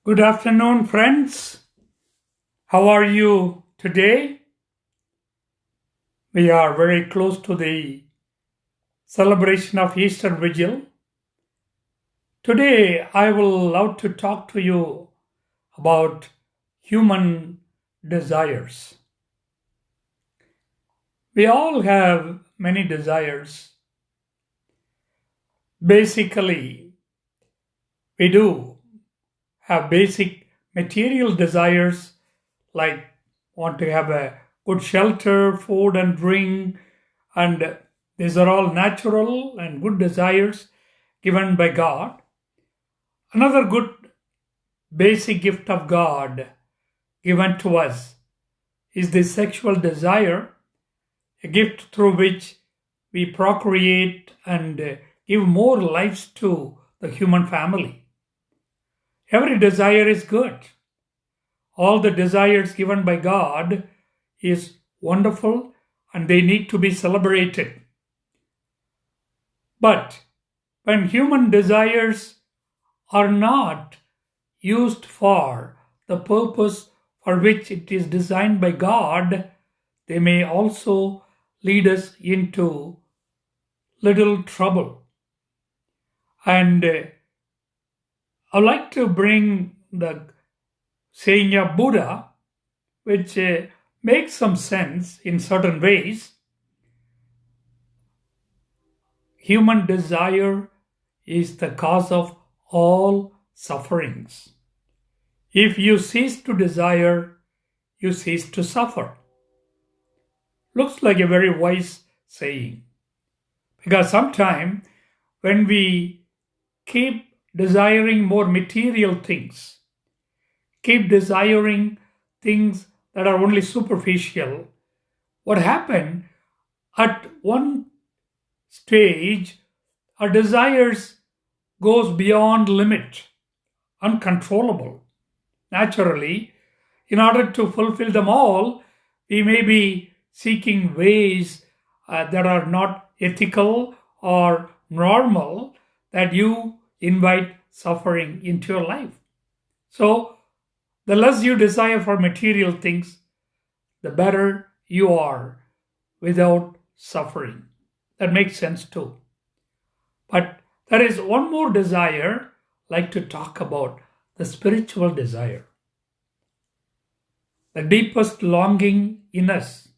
Good afternoon, friends. How are you today? We are very close to the celebration of Easter Vigil. Today, I will love to talk to you about human desires. We all have many desires. Basically, we do have basic material desires like want to have a good shelter, food and drink, and these are all natural and good desires given by God. Another good basic gift of God given to us is the sexual desire, a gift through which we procreate and give more lives to the human family. Every desire is good. All the desires given by God is wonderful and they need to be celebrated. But when human desires are not used for the purpose for which it is designed by God, they may also lead us into little trouble. And I'd like to bring the saying of Buddha, which makes some sense in certain ways. Human desire is the cause of all sufferings. If you cease to desire, you cease to suffer. Looks like a very wise saying. Because sometimes when we keep desiring more material things, keep desiring things that are only superficial, what happens at one stage, our desires goes beyond limit, uncontrollable. Naturally, in order to fulfill them all, we may be seeking ways that are not ethical or normal, that you invite suffering into your life. So, the less you desire for material things, the better you are without suffering. That makes sense too. But there is one more desire I'd like to talk about, the spiritual desire. The deepest longing in us,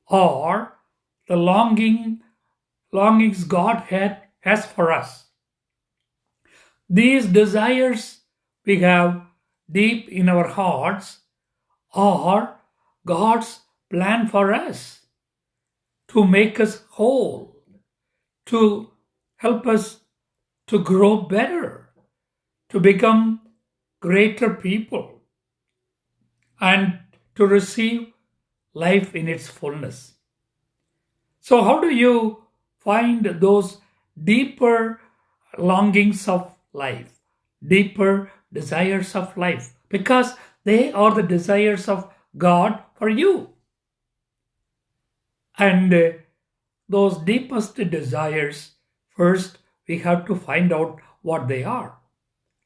or the longings God has for us. These desires we have deep in our hearts are God's plan for us to make us whole, to help us to grow better, to become greater people, and to receive life in its fullness. So, how do you find those deeper longings of life, deeper desires of life? Because they are the desires of God for you. And those deepest desires, first we have to find out what they are.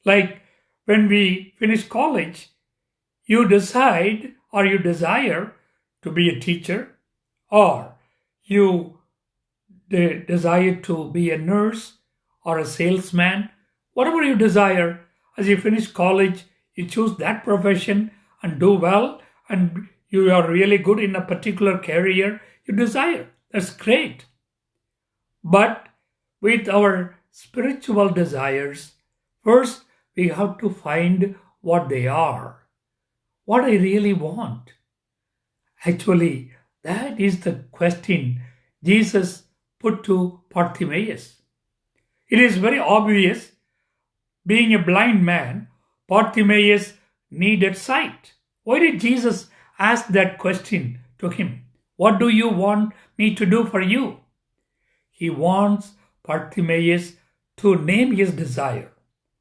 Like when we finish college, you decide or you desire to be a teacher, or you desire to be a nurse or a salesman. Whatever you desire, as you finish college, you choose that profession and do well, and you are really good in a particular career you desire. That's great. But with our spiritual desires, first we have to find what they are, what I really want. Actually, that is the question Jesus put to Bartimaeus. It is very obvious, being a blind man, Bartimaeus needed sight. Why did Jesus ask that question to him? What do you want me to do for you? He wants Bartimaeus to name his desire,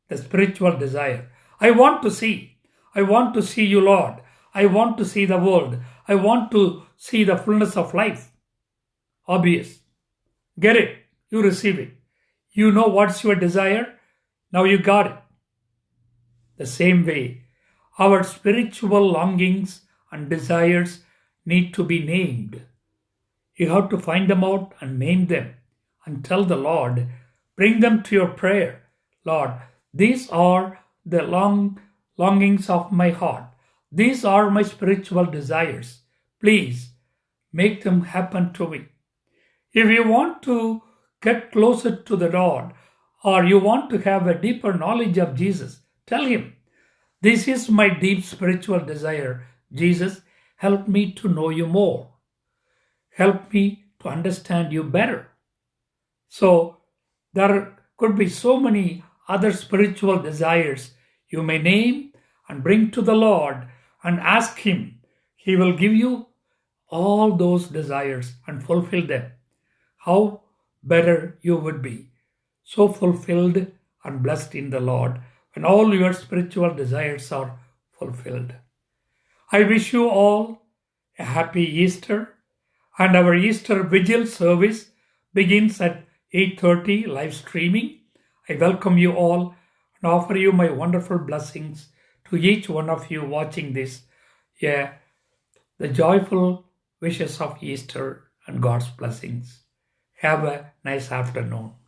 the spiritual desire. I want to see. I want to see you, Lord. I want to see the world. I want to see the fullness of life. Obvious. Get it. You receive it. You know what's your desire. Now you got it. The same way, our spiritual longings and desires need to be named. You have to find them out and name them and tell the Lord, bring them to your prayer. Lord, these are the longings of my heart. These are my spiritual desires. Please make them happen to me. If you want to get closer to the Lord or you want to have a deeper knowledge of Jesus, tell Him, this is my deep spiritual desire. Jesus, help me to know you more. Help me to understand you better. So, there could be so many other spiritual desires you may name and bring to the Lord and ask Him. He will give you all those desires and fulfill them. How better you would be, so fulfilled and blessed in the Lord when all your spiritual desires are fulfilled. I wish you all a happy Easter, and our Easter Vigil service begins at 8:30 live streaming. I welcome you all and offer you my wonderful blessings to each one of you watching this. Yeah, the joyful wishes of Easter and God's blessings. Have a nice afternoon.